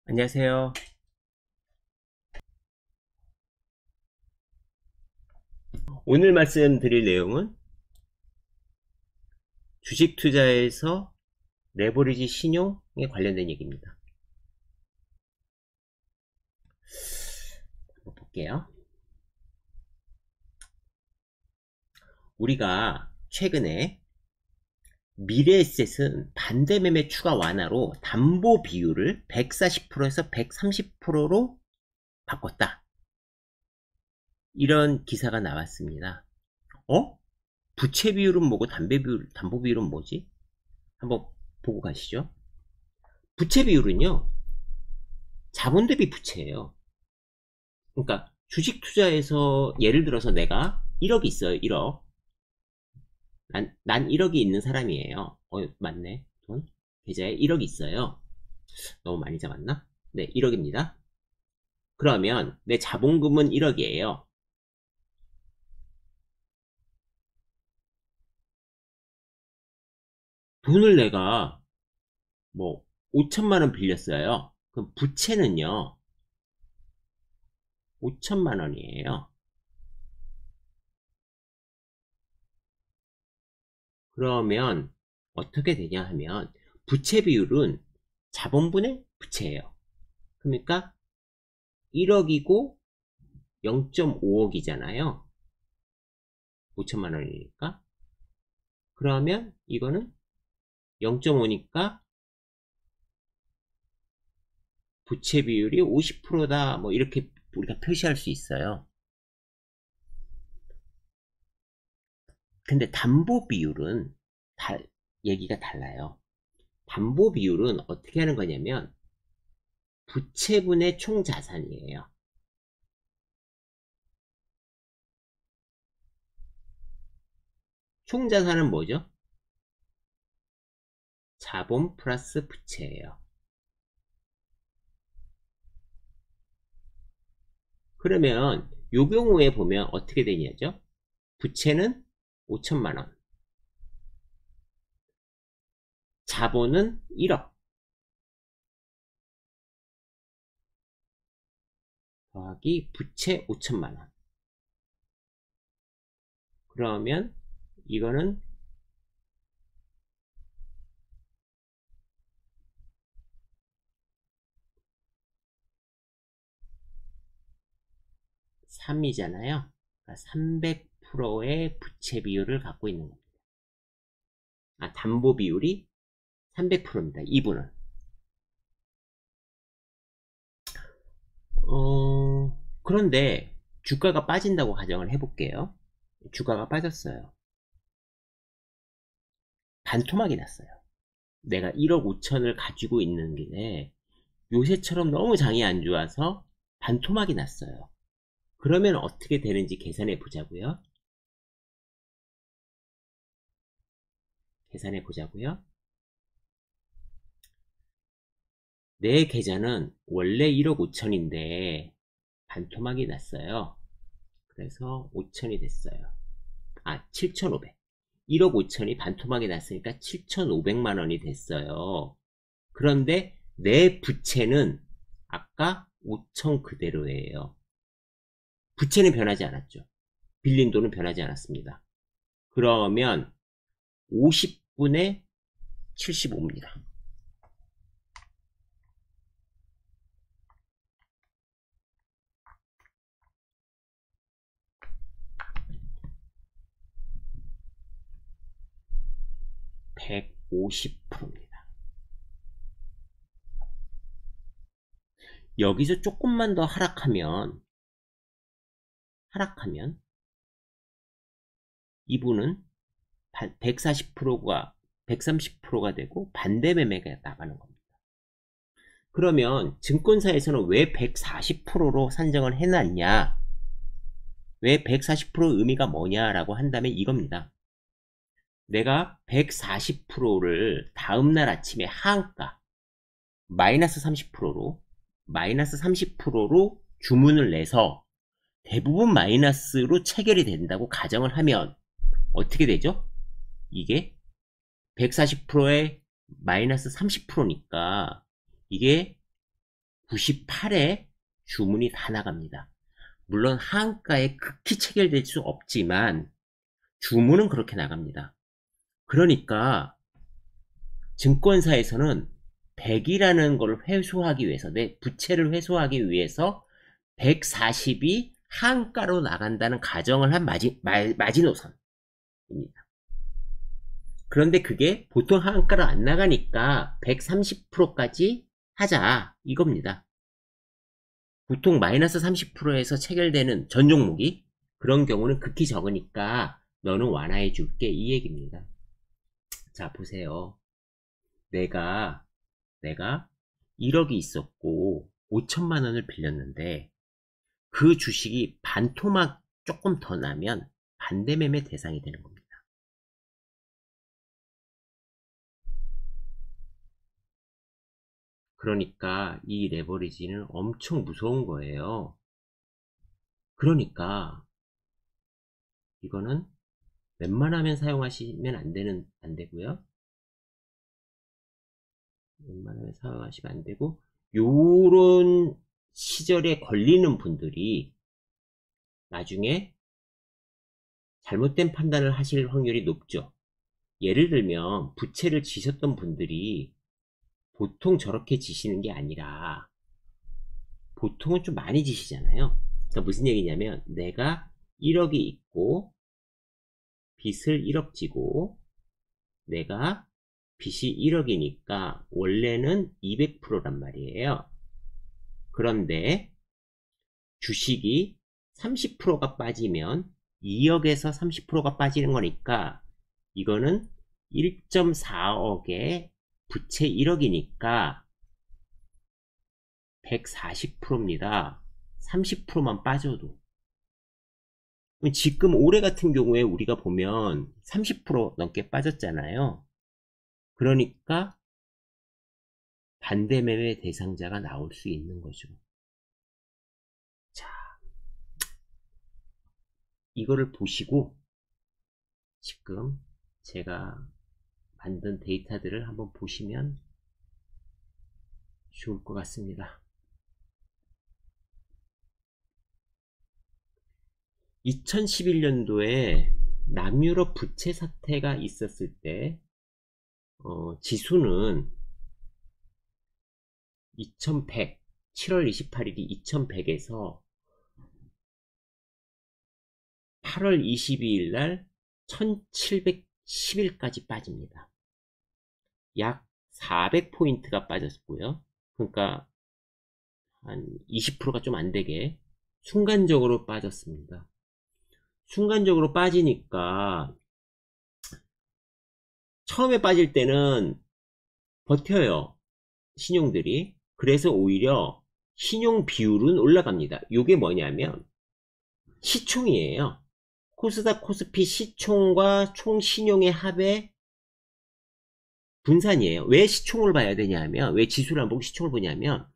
안녕하세요. 오늘 말씀드릴 내용은 주식 투자에서 레버리지 신용에 관련된 얘기입니다. 한번 볼게요. 우리가 최근에 미래에셋은 반대매매 추가 완화로 담보 비율을 140%에서 130%로 바꿨다. 이런 기사가 나왔습니다. 부채 비율은 뭐고 담보 비율은 뭐지? 한번 보고 가시죠. 부채 비율은요, 자본 대비 부채예요. 그러니까 주식 투자에서 예를 들어서 내가 1억이 있어요. 1억. 난 1억이 있는 사람이에요. 맞네. 돈? 계좌에 1억이 있어요. 너무 많이 잡았나? 네, 1억입니다. 그러면 내 자본금은 1억이에요. 돈을 내가 뭐 5천만 원 빌렸어요. 그럼 부채는요, 5천만 원이에요. 그러면 어떻게 되냐 하면 부채 비율은 자본분의 부채예요. 그러니까 1억이고 0.5억이잖아요. 5천만 원이니까. 그러면 이거는 0.5니까 부채 비율이 50%다. 뭐 이렇게 우리가 표시할 수 있어요. 근데 담보 비율은 얘기가 달라요. 담보 비율은 어떻게 하는 거냐면 부채분의 총 자산이에요. 총 자산은 뭐죠? 자본 플러스 부채예요. 그러면 요 경우에 보면 어떻게 되냐죠? 부채는 5천만 원, 자본은 1억 더하기 부채 5천만 원. 그러면 이거는 3이잖아요. 그러니까 300%의 부채 비율을 갖고 있는 겁니다. 담보 비율이 300%입니다. 이분은. 그런데 주가가 빠진다고 가정을 해볼게요. 주가가 빠졌어요. 반토막이 났어요. 내가 1억 5천을 가지고 있는 게 요새처럼 너무 장이 안 좋아서 반토막이 났어요. 그러면 어떻게 되는지 계산해 보자고요. 계산해 보자고요. 내 계좌는 원래 1억 5천인데 반토막이 났어요. 그래서 5천이 됐어요. 7,500. 1억 5천이 반토막이 났으니까 7,500만 원이 됐어요. 그런데 내 부채는 아까 5천 그대로예요. 부채는 변하지 않았죠. 빌린 돈은 변하지 않았습니다. 그러면 50분의 75입니다. (150%입니다) 여기서 조금만 더 하락하면 이분은 140%가 130%가 되고 반대 매매가 나가는 겁니다. 그러면 증권사에서는 왜 140%로 산정을 해놨냐, 왜 140% 의미가 뭐냐라고 한다면 이겁니다. 내가 140%를 다음날 아침에 하한가 마이너스 30%로 주문을 내서 대부분 마이너스로 체결이 된다고 가정을 하면 어떻게 되죠? 이게 140%에 마이너스 30%니까 이게 98에 주문이 다 나갑니다. 물론 하한가에 극히 체결될 수 없지만 주문은 그렇게 나갑니다. 그러니까 증권사에서는 100이라는 걸 회수하기 위해서, 내 부채를 회수하기 위해서 140이 하한가로 나간다는 가정을 한 마지노선입니다. 그런데 그게 보통 하한가로 안 나가니까 130%까지 하자 이겁니다. 보통 마이너스 30%에서 체결되는 전 종목이 그런 경우는 극히 적으니까 너는 완화해 줄게 이 얘기입니다. 자 보세요. 내가 1억이 있었고 5천만 원을 빌렸는데 그 주식이 반토막 조금 더 나면 반대매매 대상이 되는 겁니다. 그러니까 이 레버리지는 엄청 무서운 거예요. 그러니까 이거는 웬만하면 사용하시면 안 되고요. 웬만하면 사용하시면 안 되고, 요런 시절에 걸리는 분들이 나중에 잘못된 판단을 하실 확률이 높죠. 예를 들면 부채를 지셨던 분들이 보통 저렇게 지시는 게 아니라 보통은 좀 많이 지시잖아요. 그러니까 무슨 얘기냐면 내가 1억이 있고 빚을 1억 지고 내가 빚이 1억이니까 원래는 200%란 말이에요. 그런데 주식이 30%가 빠지면 2억에서 30%가 빠지는 거니까 이거는 1.4억에 부채 1억이니까 140%입니다. 30%만 빠져도. 지금 올해 같은 경우에 우리가 보면 30% 넘게 빠졌잖아요. 그러니까 반대매매 대상자가 나올 수 있는 거죠. 자, 이거를 보시고 지금 제가 만든 데이터들을 한번 보시면 좋을 것 같습니다. 2011년도에 남유럽 부채 사태가 있었을 때 지수는 2100, 7월 28일이 2100에서 8월 22일 날 1710일까지 빠집니다. 약 400포인트가 빠졌고요. 그러니까 한 20%가 좀 안되게 순간적으로 빠졌습니다. 순간적으로 빠지니까 처음에 빠질 때는 버텨요. 신용들이. 그래서 오히려 신용 비율은 올라갑니다. 이게 뭐냐면 시총이에요. 코스닥 코스피 시총과 총 신용의 합의 분산이에요. 왜 시총을 봐야 되냐면, 왜 지수를 안 보고 시총을 보냐면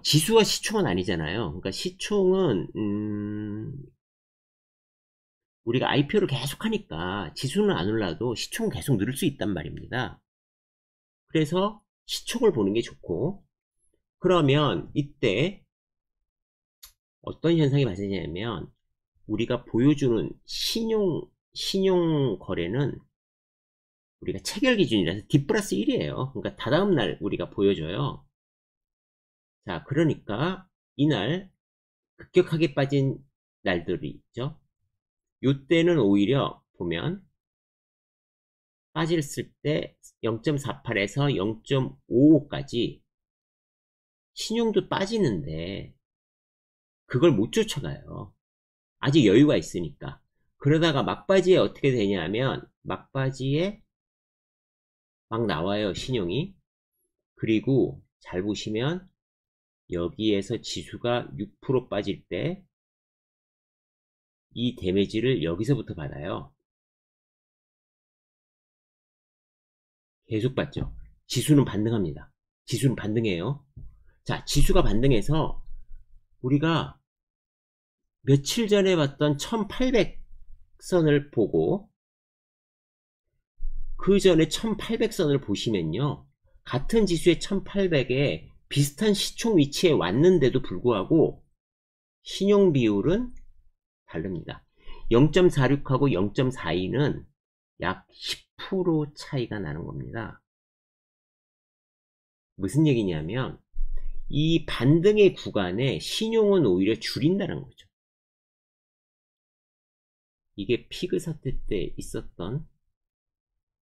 지수와 시총은 아니잖아요. 그러니까 시총은 우리가 IPO를 계속 하니까 지수는 안 올라도 시총은 계속 누를 수 있단 말입니다. 그래서 시총을 보는 게 좋고, 그러면 이때 어떤 현상이 발생하냐면 우리가 보여주는 신용 거래는 우리가 체결 기준이라서 D 플러스 1이에요. 그러니까 다다음 날 우리가 보여줘요. 자, 그러니까 이날 급격하게 빠진 날들이 있죠. 요때는 오히려 보면 빠졌을 때 0.48에서 0.55까지 신용도 빠지는데 그걸 못 쫓아가요. 아직 여유가 있으니까. 그러다가 막바지에 어떻게 되냐면 막바지에 막 나와요, 신용이. 그리고 잘 보시면 여기에서 지수가 6% 빠질 때 이 데미지를 여기서부터 받아요. 계속 받죠. 지수는 반등합니다. 지수는 반등해요. 자, 지수가 반등해서 우리가 며칠 전에 봤던 1800선을 보고 그 전에 1800선을 보시면요, 같은 지수의 1800에 비슷한 시총 위치에 왔는데도 불구하고 신용 비율은 다릅니다. 0.46하고 0.42는 약 10% 차이가 나는 겁니다. 무슨 얘기냐면 이 반등의 구간에 신용은 오히려 줄인다는 거죠. 이게 피그 사태 때 있었던,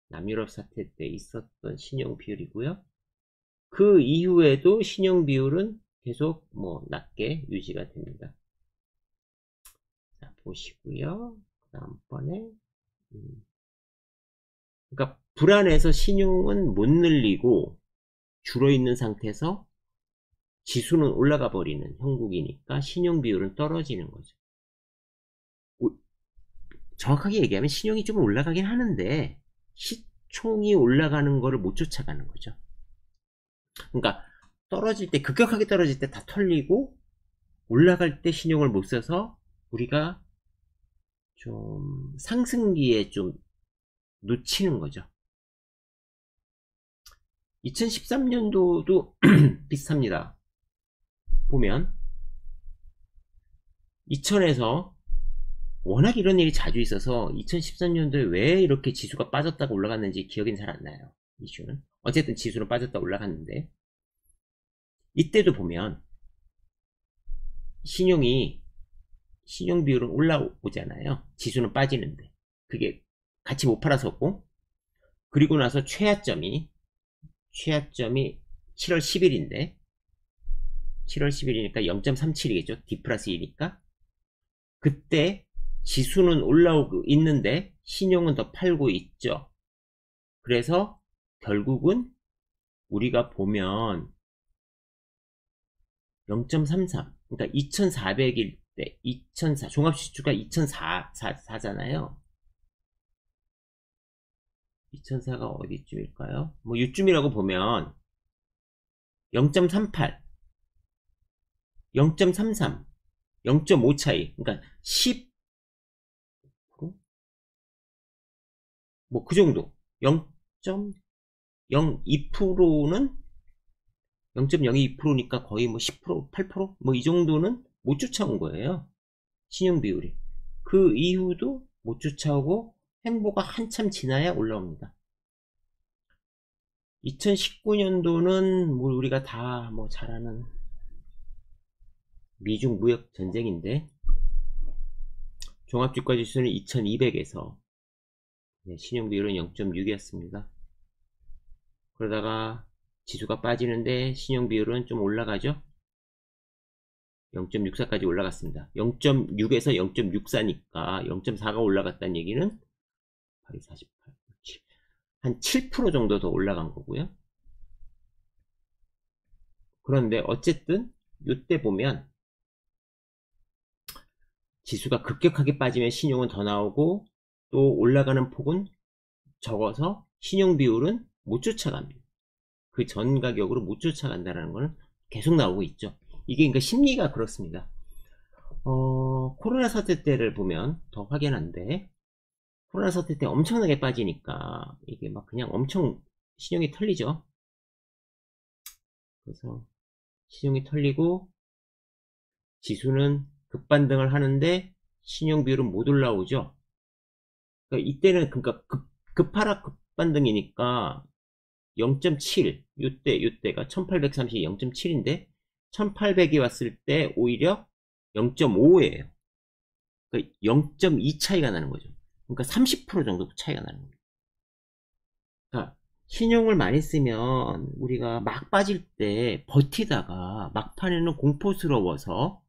남유럽 사태 때 있었던 신용 비율이고요. 그 이후에도 신용 비율은 계속 낮게 유지가 됩니다. 자, 보시고요. 그 다음번에 그러니까 불안해서 신용은 못 늘리고 줄어있는 상태에서 지수는 올라가 버리는 형국이니까 신용 비율은 떨어지는 거죠. 정확하게 얘기하면 신용이 좀 올라가긴 하는데 시총이 올라가는 거를 못 쫓아가는 거죠. 그러니까 떨어질 때, 급격하게 떨어질 때 다 털리고 올라갈 때 신용을 못 써서 우리가 좀 상승기에 좀 놓치는 거죠. 2013년도도 비슷합니다. 보면 2000에서 워낙 이런 일이 자주 있어서 2013년도에 왜 이렇게 지수가 빠졌다가 올라갔는지 기억이 잘 안 나요. 이슈는 어쨌든 지수는 빠졌다 올라갔는데, 이때도 보면 신용 비율은 올라오잖아요. 지수는 빠지는데 그게 같이 못 팔아서고, 그리고 나서 최하점이 7월 10일인데 7월 10일이니까 0.37이겠죠. D 플러스 2니까 그때 지수는 올라오고 있는데 신용은 더 팔고 있죠. 그래서 결국은 우리가 보면 0.33, 그러니까 2400일 때 2004 종합지수가 2004잖아요. 2004가 어디쯤일까요? 뭐 이쯤이라고 보면 0.38, 0.33, 0.5 차이, 그러니까 10, 뭐 그 정도. 0.02%는 0.02%니까 거의 뭐 10%, 8%? 뭐 이 정도는 못 쫓아온 거예요. 신용 비율이. 그 이후도 못 쫓아오고 횡보가 한참 지나야 올라옵니다. 2019년도는 뭐 우리가 다 뭐 잘 아는 미중 무역 전쟁인데, 종합주가지수는 2200에서 신용 비율은 0.6이었습니다. 그러다가 지수가 빠지는데 신용 비율은 좀 올라가죠. 0.64까지 올라갔습니다. 0.6에서 0.64니까 0.4가 올라갔다는 얘기는 48, 한 7% 정도 더 올라간 거고요. 그런데 어쨌든 이때 보면 지수가 급격하게 빠지면 신용은 더 나오고 또 올라가는 폭은 적어서 신용 비율은 못 쫓아갑니다. 그 전 가격으로 못 쫓아간다는 것은 계속 나오고 있죠. 이게 그러니까 심리가 그렇습니다. 코로나 사태 때를 보면 더 확연한데, 코로나 사태 때 엄청나게 빠지니까 이게 막 그냥 엄청 신용이 털리죠. 그래서 신용이 털리고 지수는 급반등을 하는데 신용 비율은 못 올라오죠. 그러니까 이때는 그러니까 급하락 급반등이니까 0.7, 요때가 1830이 0.7인데 1800이 왔을 때 오히려 0.5예요. 그러니까 0.2 차이가 나는 거죠. 그러니까 30% 정도 차이가 나는 겁니다. 그러니까 신용을 많이 쓰면 우리가 막 빠질 때 버티다가 막판에는 공포스러워서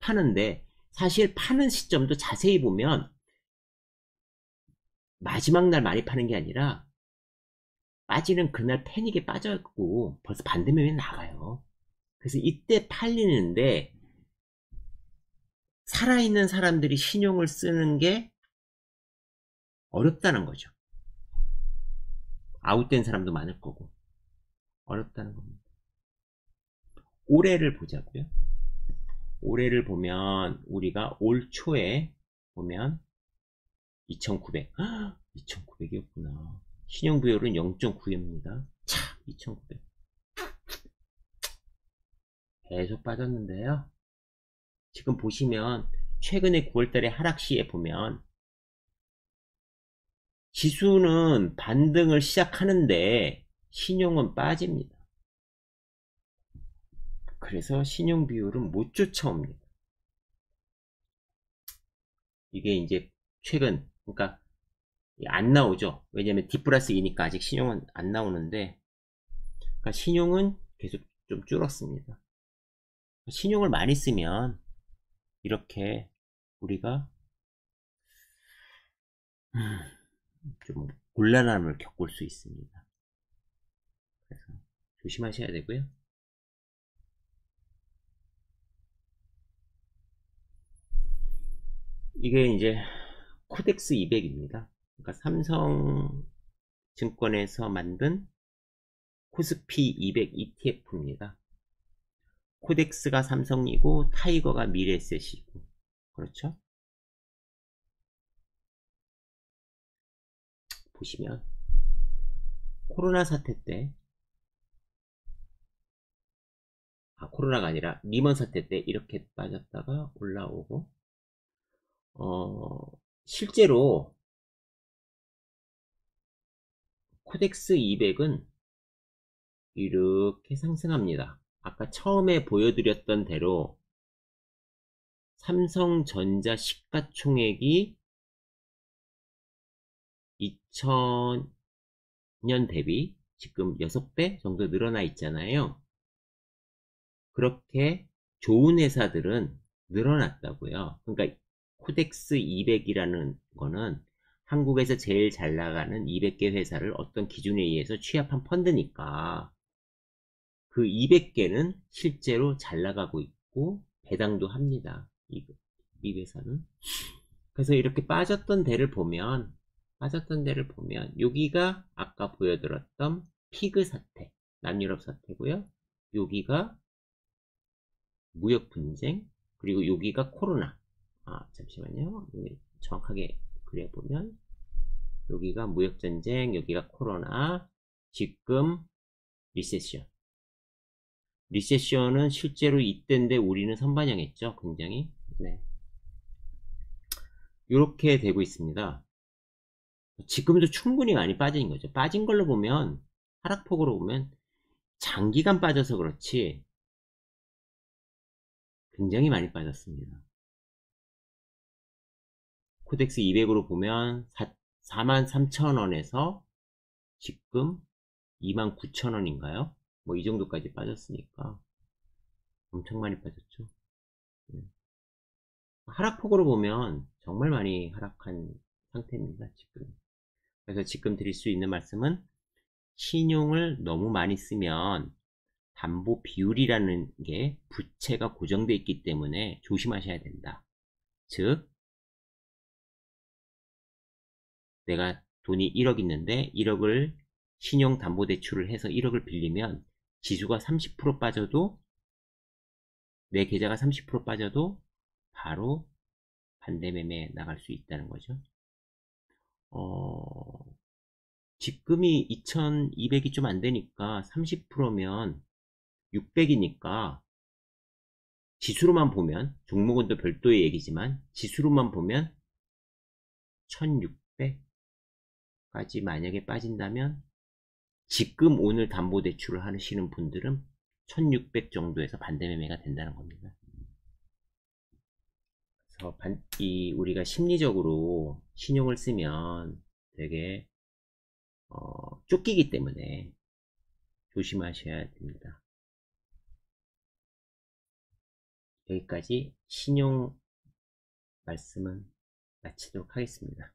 파는데, 사실 파는 시점도 자세히 보면 마지막 날 많이 파는 게 아니라 빠지는 그날 패닉에 빠져있고 벌써 반대면에 나가요. 그래서 이때 팔리는데 살아있는 사람들이 신용을 쓰는 게 어렵다는 거죠. 아웃된 사람도 많을 거고 어렵다는 겁니다. 올해를 보자고요. 올해를 보면 우리가 올 초에 보면 2900, 2900이었구나. 신용 비율은 0.9입니다. 차, 2900. 계속 빠졌는데요. 지금 보시면 최근에 9월달에 하락시에 보면 지수는 반등을 시작하는데 신용은 빠집니다. 그래서 신용 비율은 못 쫓아옵니다. 이게 이제 최근, 그러니까 안 나오죠. 왜냐면 D 플러스 2니까 아직 신용은 안 나오는데, 그러니까 신용은 계속 좀 줄었습니다. 신용을 많이 쓰면 이렇게 우리가 좀 곤란함을 겪을 수 있습니다. 그래서 조심하셔야 되고요. 이게 이제 코덱스 200입니다. 그러니까 삼성증권에서 만든 코스피 200 ETF입니다. 코덱스가 삼성이고 타이거가 미래에셋이고, 그렇죠? 보시면 코로나 사태 때, 코로나가 아니라 리먼 사태 때 이렇게 빠졌다가 올라오고, 실제로 코덱스 200은 이렇게 상승합니다. 아까 처음에 보여드렸던 대로 삼성전자 시가총액이 2000년 대비 지금 6배 정도 늘어나 있잖아요. 그렇게 좋은 회사들은 늘어났다고요. 그러니까 코덱스 200이라는 거는 한국에서 제일 잘 나가는 200개 회사를 어떤 기준에 의해서 취합한 펀드니까 그 200개는 실제로 잘 나가고 있고 배당도 합니다. 이 회사는. 그래서 이렇게 빠졌던 데를 보면 여기가 아까 보여드렸던 피그 사태, 남유럽 사태고요. 여기가 무역 분쟁, 그리고 여기가 코로나. 잠시만요. 정확하게 그려보면 여기가 무역 전쟁, 여기가 코로나, 지금 리세션. 리세션은 실제로 이때인데 우리는 선반영했죠. 굉장히. 네. 이렇게 되고 있습니다. 지금도 충분히 많이 빠진 거죠. 빠진 걸로 보면, 하락폭으로 보면 장기간 빠져서 그렇지 굉장히 많이 빠졌습니다. 코덱스 200으로 보면 43,000원에서 지금 29,000원인가요? 뭐 이 정도까지 빠졌으니까 엄청 많이 빠졌죠. 하락폭으로 보면 정말 많이 하락한 상태입니다. 지금. 그래서 지금 드릴 수 있는 말씀은 신용을 너무 많이 쓰면 담보 비율이라는 게 부채가 고정되어 있기 때문에 조심하셔야 된다. 즉 내가 돈이 1억 있는데 1억을 신용담보대출을 해서 1억을 빌리면 지수가 30% 빠져도 내 계좌가 30% 빠져도 바로 반대매매 나갈 수 있다는 거죠. 지금이 2200이 좀 안되니까 30%면 600이니까 지수로만 보면 종목은 또 별도의 얘기지만 지수로만 보면 1600까지 만약에 빠진다면 지금 오늘 담보대출을 하시는 분들은 1600 정도에서 반대매매가 된다는 겁니다. 그래서 우리가 심리적으로 신용을 쓰면 되게 쫓기기 때문에 조심하셔야 됩니다. 여기까지 신용 말씀은 마치도록 하겠습니다.